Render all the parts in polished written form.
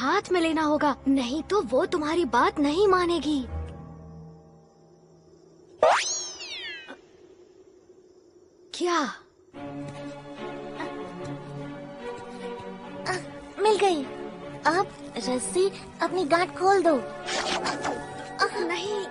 हाथ में लेना होगा, नहीं तो वो तुम्हारी बात नहीं मानेगी। क्या? मिल गई। अब रस्सी अपनी गांठ खोल दो। नहीं।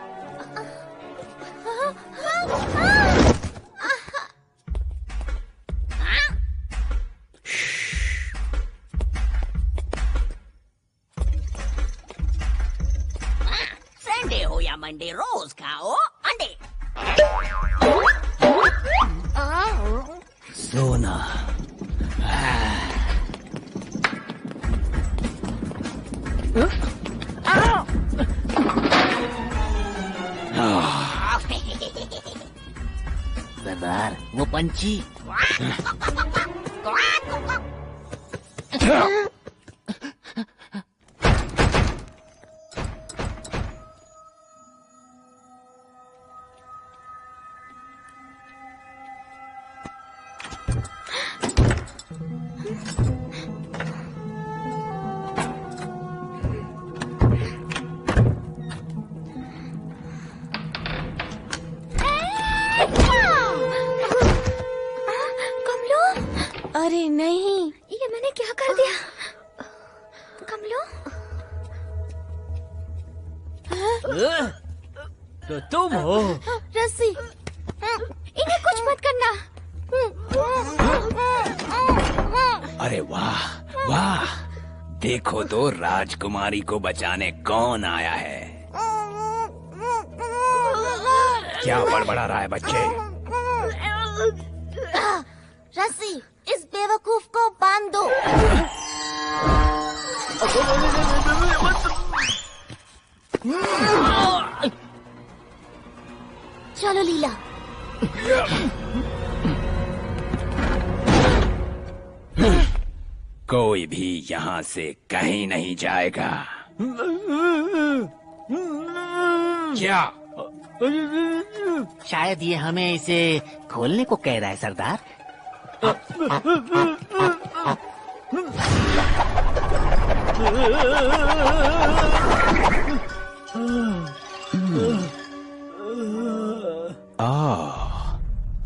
संडे हो या मंडे रोज खाओ अंडे। सोना। सरदार, वो पंछी। अरे नहीं, ये मैंने क्या कर दिया? कमलो, तो तुम हो? रस्सी। इन्हें कुछ मत करना। अरे वाह वाह, देखो तो राजकुमारी को बचाने कौन आया है। क्या बड़बड़ा रहा है बच्चे? रस्सी, इस बेवकूफ को बांध दो। चलो लीला। कोई भी यहाँ से कहीं नहीं जाएगा। क्या? शायद ये हमें इसे खोलने को कह रहा है सरदार।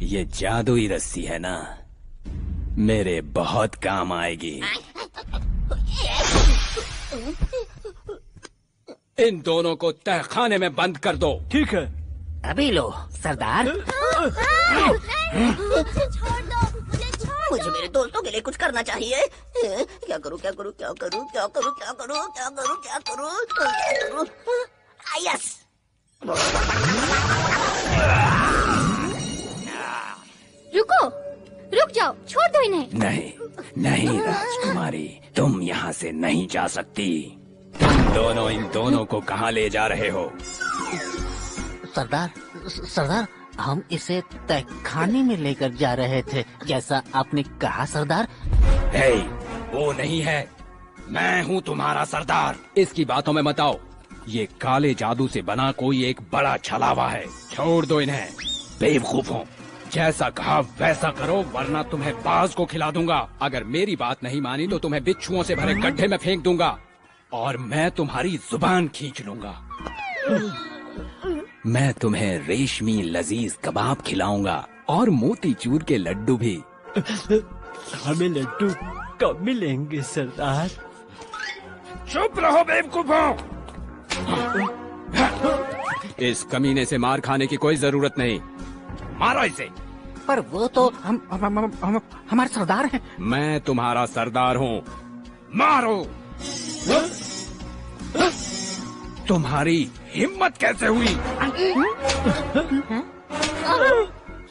ये जादुई रस्सी है ना, मेरे बहुत काम आएगी। इन दोनों को तहखाने में बंद कर दो। ठीक है। अभी लो सरदार। छोड़ दो, मुझे छोड़ मुझे मेरे दोस्तों के लिए कुछ करना चाहिए। क्या करूं क्या करूं क्या करूं क्या करूं क्या करूं क्या करूं क्या करूं क्या करूं? यस। रुको, रुक जाओ, छोड़ दो इन्हें। नहीं नहीं राजकुमारी, तुम यहाँ से नहीं जा सकती। तुम दोनों इन दोनों को कहाँ ले जा रहे हो? सरदार, सरदार, हम इसे तहखाने में लेकर जा रहे थे, जैसा आपने कहा सरदार। हे, वो नहीं है, मैं हूँ तुम्हारा सरदार। इसकी बातों में मत आओ। ये काले जादू से बना कोई एक बड़ा छलावा है। छोड़ दो इन्हें, बेवकूफों। जैसा कहा वैसा करो, वरना तुम्हें बाज को खिला दूंगा। अगर मेरी बात नहीं मानी तो तुम्हें बिच्छुओं से भरे गड्ढे में फेंक दूंगा और मैं तुम्हारी जुबान खींच लूंगा। मैं तुम्हें रेशमी लजीज कबाब खिलाऊंगा और मोतीचूर के लड्डू भी। हमें लड्डू कब मिलेंगे सरदार? चुप रहो बेवकूफों। इस कमीने से मार खाने की कोई जरूरत नहीं। मारो इसे। पर वो तो हमारे सरदार हैं। मैं तुम्हारा सरदार हूँ। मारो। तुम्हारी हिम्मत कैसे हुई?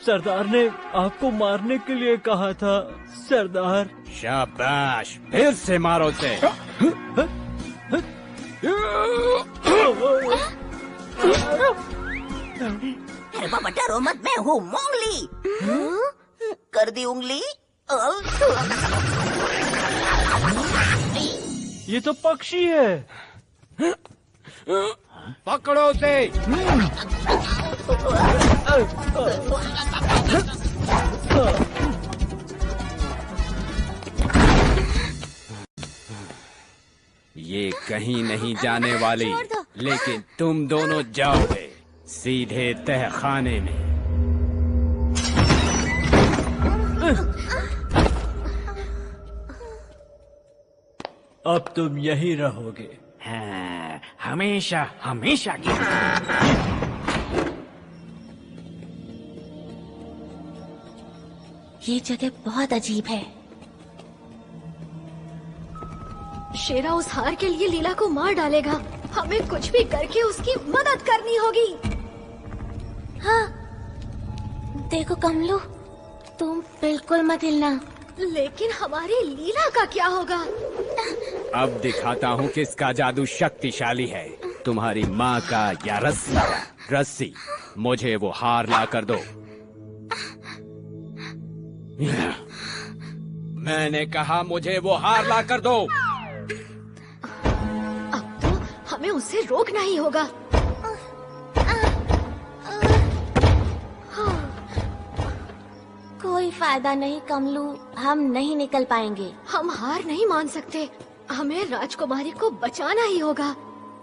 सरदार ने आपको मारने के लिए कहा था सरदार। शाबाश, फिर से मारो उसे। अरे बाबा डरो मत, मैं हूँ मोंगली। कर दी उंगली। ये तो पक्षी है। पकड़ो उसे। ये कहीं नहीं जाने वाली, लेकिन तुम दोनों जाओगे सीधे तहखाने में। अब तुम यहीं रहोगे। हाँ, हमेशा हमेशा की। ये जगह बहुत अजीब है। शेरा उस हार के लिए लीला को मार डालेगा। हमें कुछ भी करके उसकी मदद करनी होगी। हाँ, देखो कमलू, तुम बिल्कुल मत हिलना। लेकिन हमारी लीला का क्या होगा? अब दिखाता हूँ किसका जादू शक्तिशाली है, तुम्हारी माँ का या रस्सी का। रस्सी, मुझे वो हार ला कर दो। मैंने कहा मुझे वो हार ला कर दो। अब तो हमें उसे रोकना ही होगा। कोई फायदा नहीं कमलू, हम नहीं निकल पाएंगे। हम हार नहीं मान सकते। हमें राजकुमारी को बचाना ही होगा।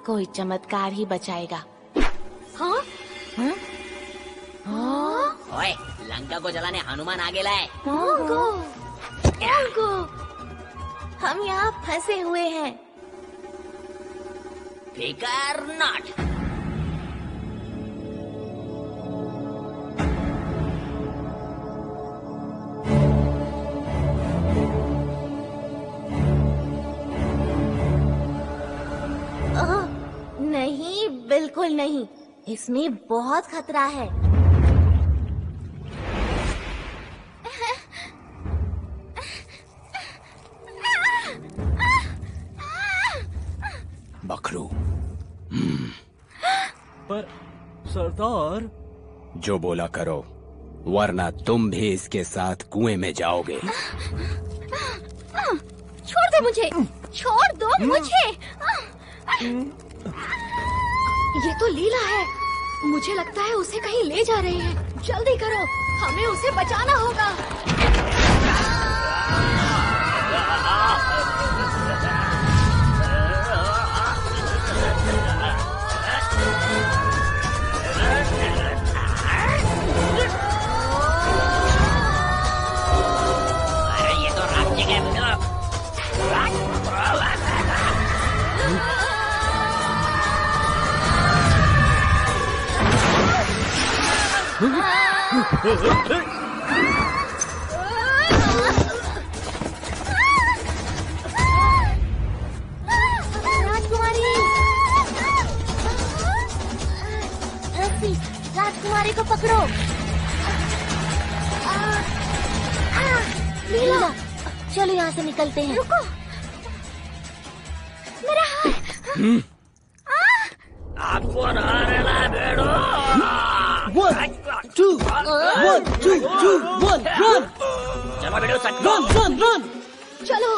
कोई चमत्कार ही बचाएगा। हाँ? हाँ? ओए, लंका को जलाने हनुमान आगे लाए। गो, गो। हम यहाँ फंसे हुए हैं। फिकर नॉट। नहीं, बिल्कुल नहीं। इसमें बहुत खतरा है। बकरू। पर सरदार। जो बोला करो, वरना तुम भी इसके साथ कुएं में जाओगे। छोड़ दो मुझे, छोड़ दो मुझे। ये तो लीला है। मुझे लगता है उसे कहीं ले जा रहे हैं। जल्दी करो, हमें उसे बचाना होगा। ये तो रात जगह। राजकुमारी, रस्सी, राजकुमारी को पकड़ो। लीला, चलो यहाँ से निकलते हैं। रुको, मेरा हाथ। आपको हारेला बेड़ो। 1, 2, 1, 2, 2, 1, run! चलो बेड़ो, सटको। Run! चलो।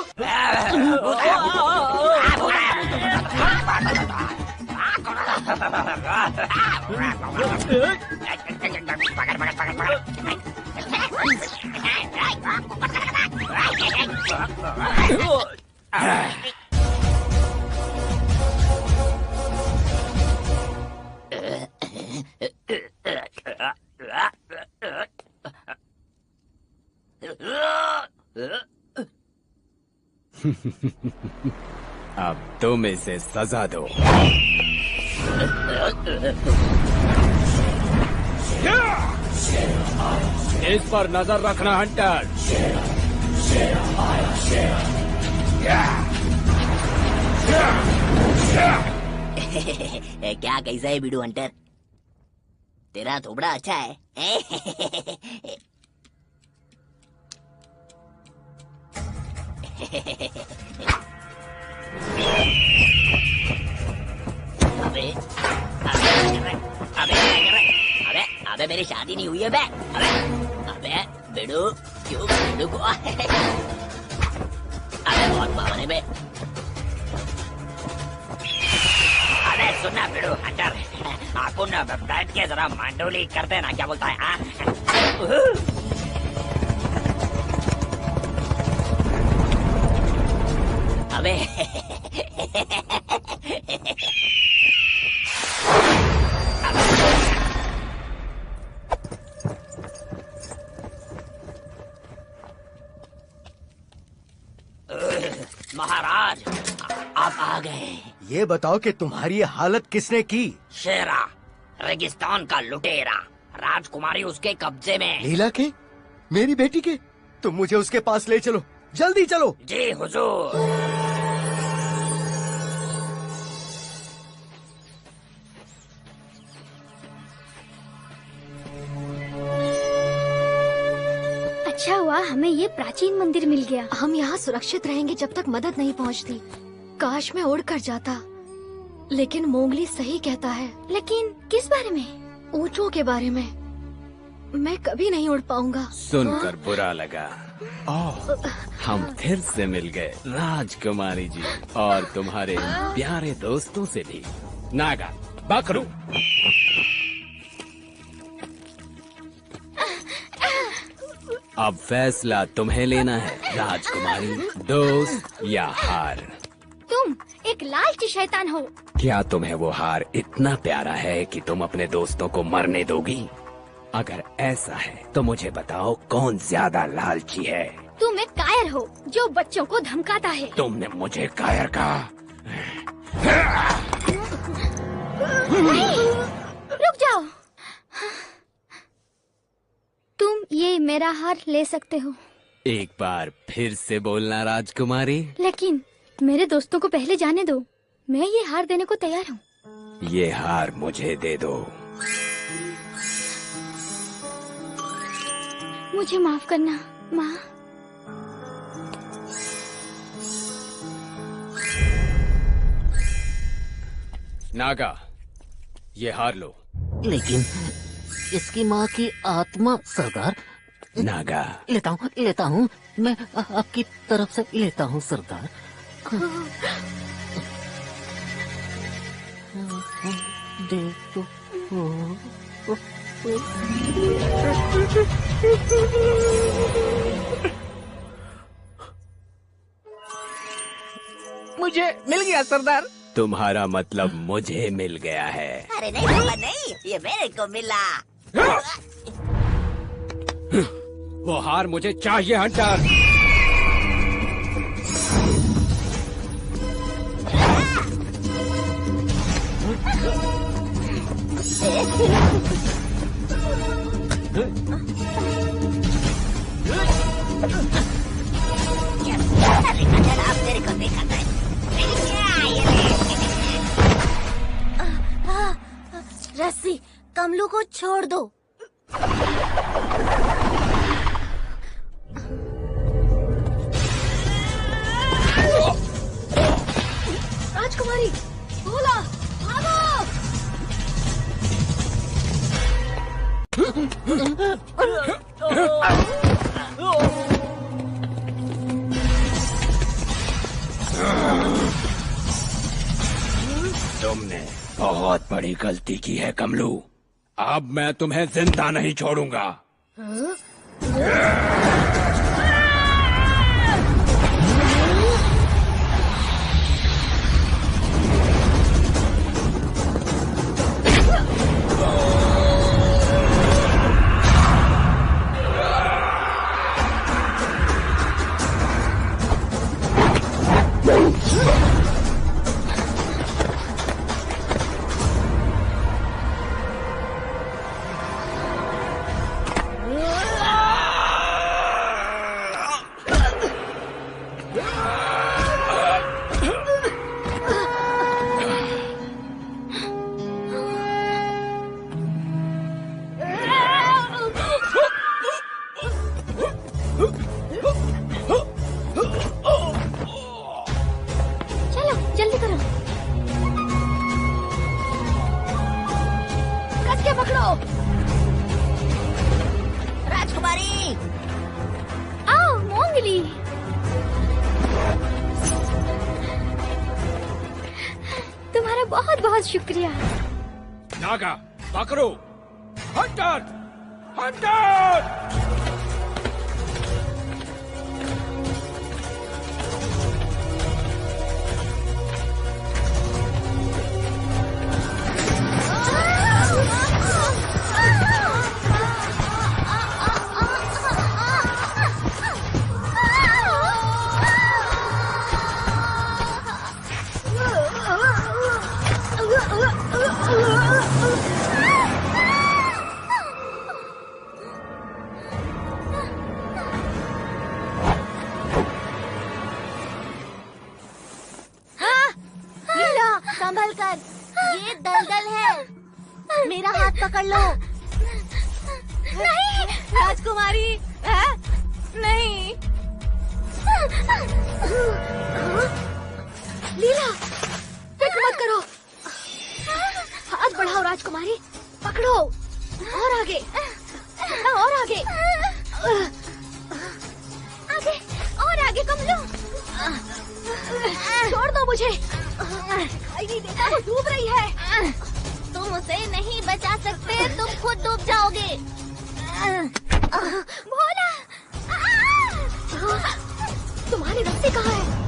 अब तुम इसे सजा दो। इस पर नजर रखना हंटर। क्या कैसा है बीडू हंटर? तेरा थोबड़ा अच्छा है। अबे अबे अबे अबे मेरी शादी नहीं हुई है बे। अबे अबे बेडू, क्यों बेडू को? अबे बहुत पावन है बे। अरे सुनना बेडू हंटर, आपको ना बैठ के जरा मांडोली करते ना, क्या बोलता है? अबे आप आ गए। ये बताओ कि तुम्हारी ये हालत किसने की? शेरा, रेगिस्तान का लुटेरा, राजकुमारी उसके कब्जे में। लीला के? मेरी बेटी के? तुम मुझे उसके पास ले चलो, जल्दी चलो। जी हुजूर। अच्छा हुआ हमें ये प्राचीन मंदिर मिल गया। हम यहाँ सुरक्षित रहेंगे जब तक मदद नहीं पहुँचती। काश मैं उड़ कर जाता, लेकिन मोंगली सही कहता है। लेकिन किस बारे में? ऊँटों के बारे में। मैं कभी नहीं उड़ पाऊंगा। सुनकर बुरा लगा। हम फिर से मिल गए राजकुमारी जी, और तुम्हारे प्यारे दोस्तों से भी। नागा, बकरू। अब फैसला तुम्हें लेना है राजकुमारी, दोस्त या हार। तुम एक लालची शैतान हो। क्या तुम्हें वो हार इतना प्यारा है कि तुम अपने दोस्तों को मरने दोगी? अगर ऐसा है तो मुझे बताओ कौन ज्यादा लालची है? तुम एक कायर हो जो बच्चों को धमकाता है। तुमने मुझे कायर कहा? रुक जाओ। तुम ये मेरा हार ले सकते हो। एक बार फिर से बोलना राजकुमारी। लेकिन मेरे दोस्तों को पहले जाने दो। मैं ये हार देने को तैयार हूँ। ये हार मुझे दे दो। मुझे माफ करना माँ। नागा, ये हार लो। लेकिन इसकी माँ की आत्मा। सरदार, नागा, लेता हूँ मैं आपकी तरफ से लेता हूँ सरदार। देख तो मुझे मिल गया सरदार। तुम्हारा मतलब मुझे मिल गया है। अरे नहीं बाबा नहीं, ये मेरे को मिला। वो हार मुझे चाहिए हंटर। अरे हंटर, आप मेरे को देखा था। रस्सी, कमलू को छोड़ दो। राजकुमारी, भोला, भागो! तुमने बहुत बड़ी गलती की है कमलू। अब मैं तुम्हें जिंदा नहीं छोड़ूंगा। राजकुमारी, आओ मोंगली। तुम्हारा बहुत बहुत शुक्रिया। नागा, पकड़ो, हंटर, हंटर! लीला, संभल कर, ये दलदल है। मेरा हाथ पकड़ लो। नहीं राजकुमारी, नहीं। लीला, फिक्र मत करो। हाथ बढ़ाओ राजकुमारी, पकड़ो। और आगे, और आगे, आगे, और आगे कमलो। छोड़ दो मुझे, दिखाई नहीं देता, वो डूब रही है। तुम उसे नहीं बचा सकते, तुम खुद डूब जाओगे। भोला, तुम्हारी रस्सी कहाँ है?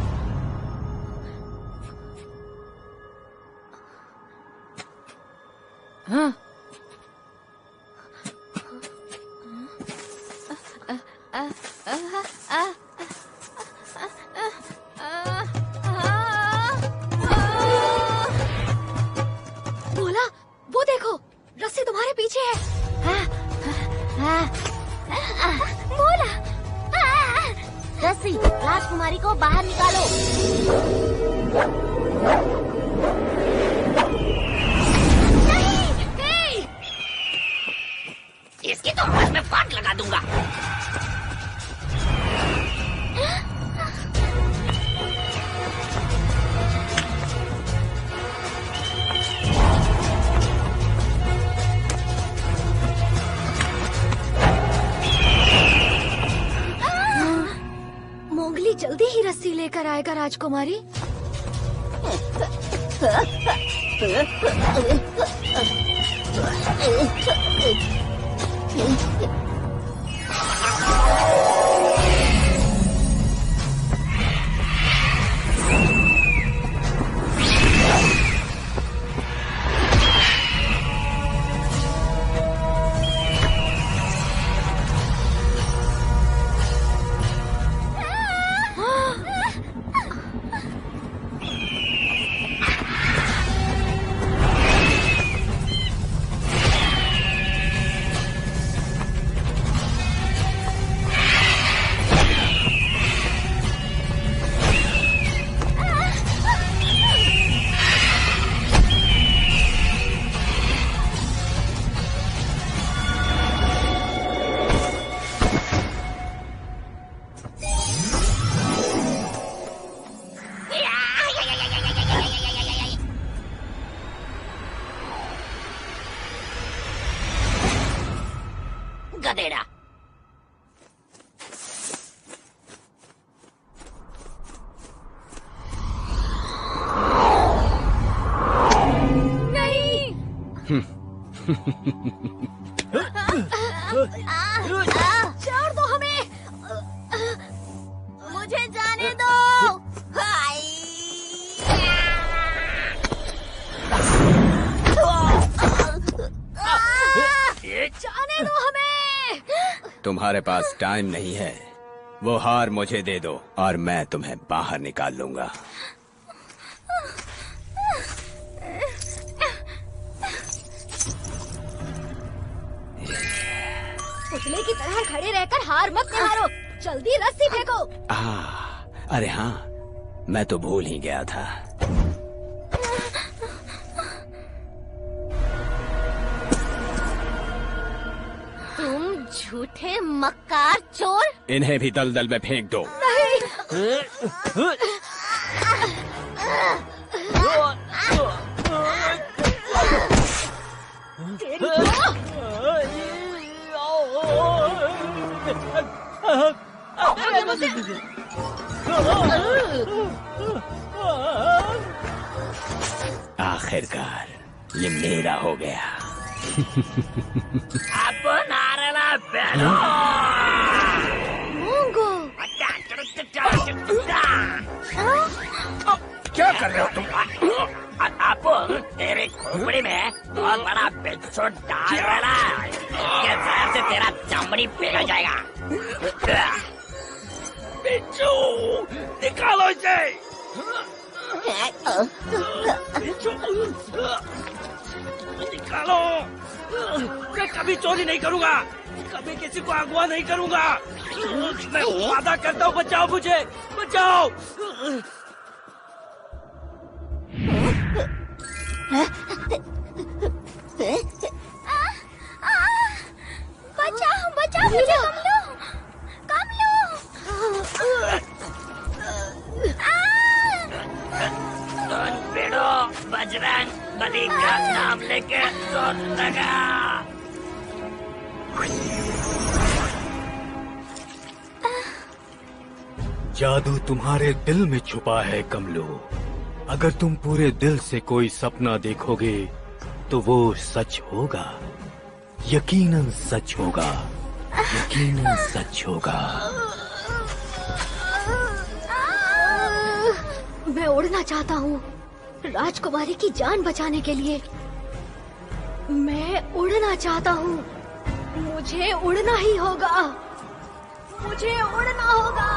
हाँ? भोला, वो देखो, रस्सी तुम्हारे पीछे है। भोला, रस्सी, राजकुमारी को बाहर निकालो। इसकी तो मुंह में फाट लगा दूंगा। मोंगली जल्दी ही रस्सी लेकर आएगा राजकुमारी। गधेड़ा। छोड़ दो हमें, मुझे जाने दो। जाने दो हमें। तुम्हारे पास टाइम नहीं है, वो हार मुझे दे दो और मैं तुम्हें बाहर निकाल लूंगा। पुतले की तरह खड़े रहकर हार मत निहारो, जल्दी रस्सी फेंको। अरे हाँ, मैं तो भूल ही गया था। तुम झूठे मक्कार चोर। इन्हें भी दलदल में फेंक दो। आखिरकार ये मेरा हो गया। मोंगो, क्या कर रहे हो तुम? आप तेरे खोपड़ी में बहुत बड़ा बिच्छू डाल रहा है। इसके जहर से तेरा चमड़ी पिघल जाएगा। बिच्छू, निकालो इसे। निकालो। मैं कभी चोरी नहीं करूंगा, कभी किसी को अगवा नहीं करूंगा। मैं वादा करता हूँ, बचाओ मुझे, बचाओ। बचाओ बचाओ मुझे कमलू। सुन बेड़ो, बजरंग बली का नाम लेके सुन लगा। जादू तुम्हारे दिल में छुपा है कमलो। अगर तुम पूरे दिल से कोई सपना देखोगे तो वो सच होगा, यकीनन सच होगा, यकीनन सच होगा। मैं उड़ना चाहता हूँ राजकुमारी की जान बचाने के लिए। मैं उड़ना चाहता हूँ, मुझे उड़ना ही होगा, मुझे उड़ना होगा।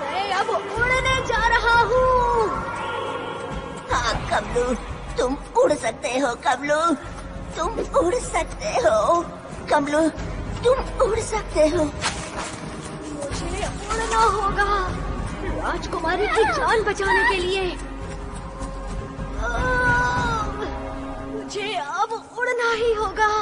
मैं अब उड़ने जा रहा हूँ। हाँ कमलू, तुम उड़ सकते हो कमलू, तुम उड़ सकते हो कमलू, तुम उड़ सकते हो। मुझे उड़ना होगा राजकुमारी की जान बचाने के लिए। मुझे अब उड़ना ही होगा।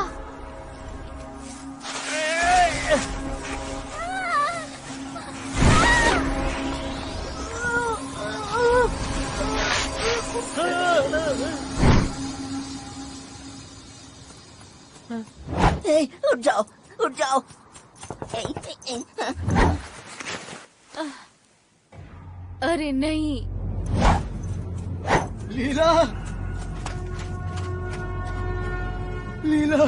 उठ जाओ, उठ जाओ। अरे नहीं, लीला, लीला।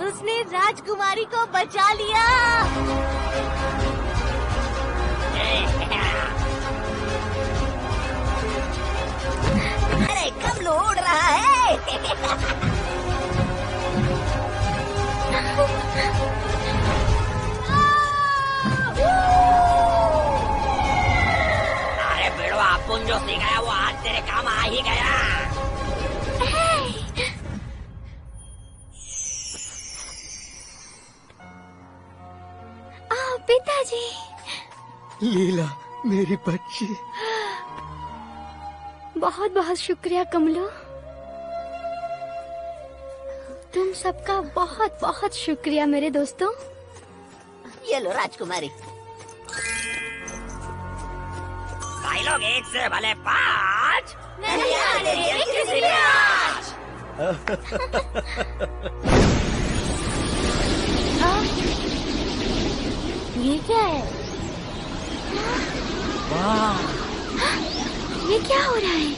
उसने राजकुमारी को बचा लिया। अरे कमलू उड़ रहा है। अरे बेड़ो, अपन जो सिखाया वो आज तेरे काम आ ही गया। पिताजी। लीला, मेरी बच्ची। बहुत बहुत शुक्रिया कमलो, तुम सबका बहुत बहुत शुक्रिया मेरे दोस्तों। ये लो राजकुमारी। भाई लोग, एक से भले 5 नहीं आने किसी ने आज। ये क्या है? वाह, ये क्या हो रहा है?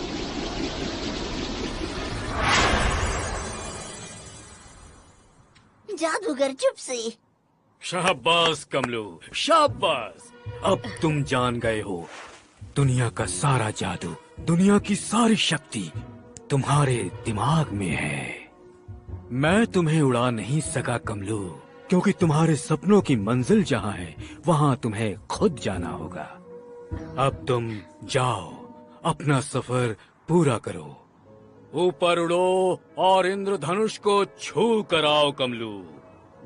जादूगर चुप से। शाबाश कमलो, शाबाश। अब तुम जान गए हो, दुनिया का सारा जादू, दुनिया की सारी शक्ति तुम्हारे दिमाग में है। मैं तुम्हें उड़ा नहीं सका कमलो, क्योंकि तुम्हारे सपनों की मंजिल जहाँ है वहाँ तुम्हें खुद जाना होगा। अब तुम जाओ, अपना सफर पूरा करो। ऊपर उड़ो और इंद्रधनुष को छू कर आओ कमलू।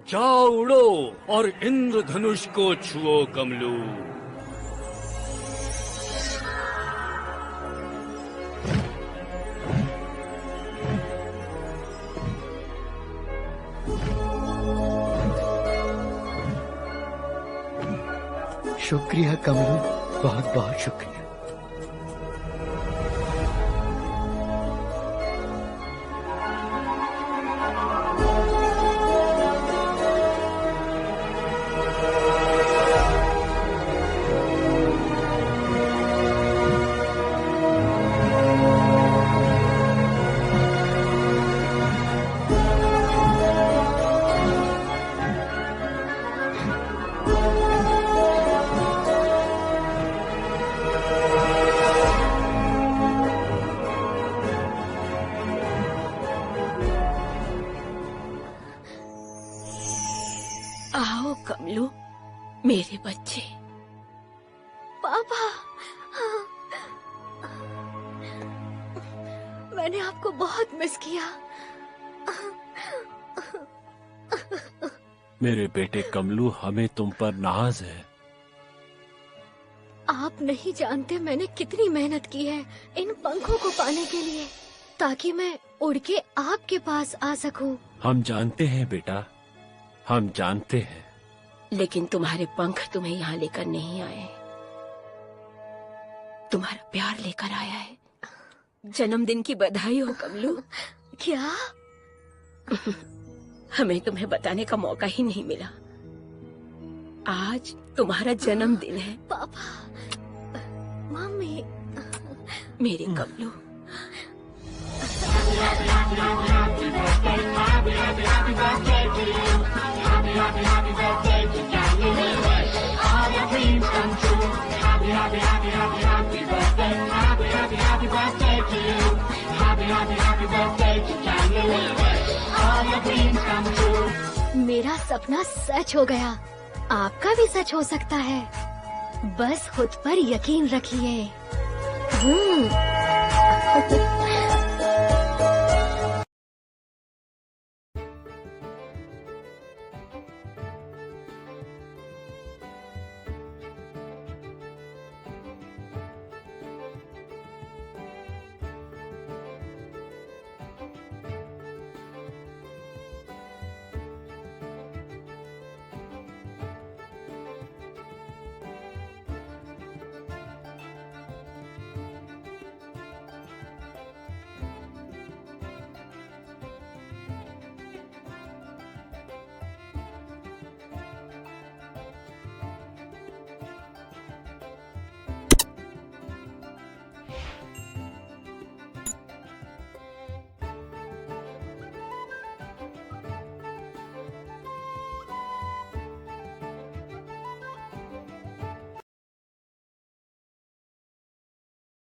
जाओ, उड़ो और इंद्रधनुष को छुओ कमलू। शुक्रिया कमलू, बहुत बहुत शुक्रिया। मेरे बच्चे। पापा, मैंने आपको बहुत मिस किया। मेरे बेटे कमलू, हमें तुम पर नाज है। आप नहीं जानते मैंने कितनी मेहनत की है इन पंखों को पाने के लिए, ताकि मैं उड़ के आपके पास आ सकूं। हम जानते हैं बेटा, हम जानते हैं। लेकिन तुम्हारे पंख तुम्हें यहाँ लेकर नहीं आए, तुम्हारा प्यार लेकर आया है। जन्मदिन की बधाई हो कमलू। क्या? हमें तुम्हें बताने का मौका ही नहीं मिला। आज तुम्हारा जन्मदिन है। पापा, मम्मी, मेरे कमलू। मेरा सपना सच हो गया, आपका भी सच हो सकता है। बस खुद पर यकीन रखिए।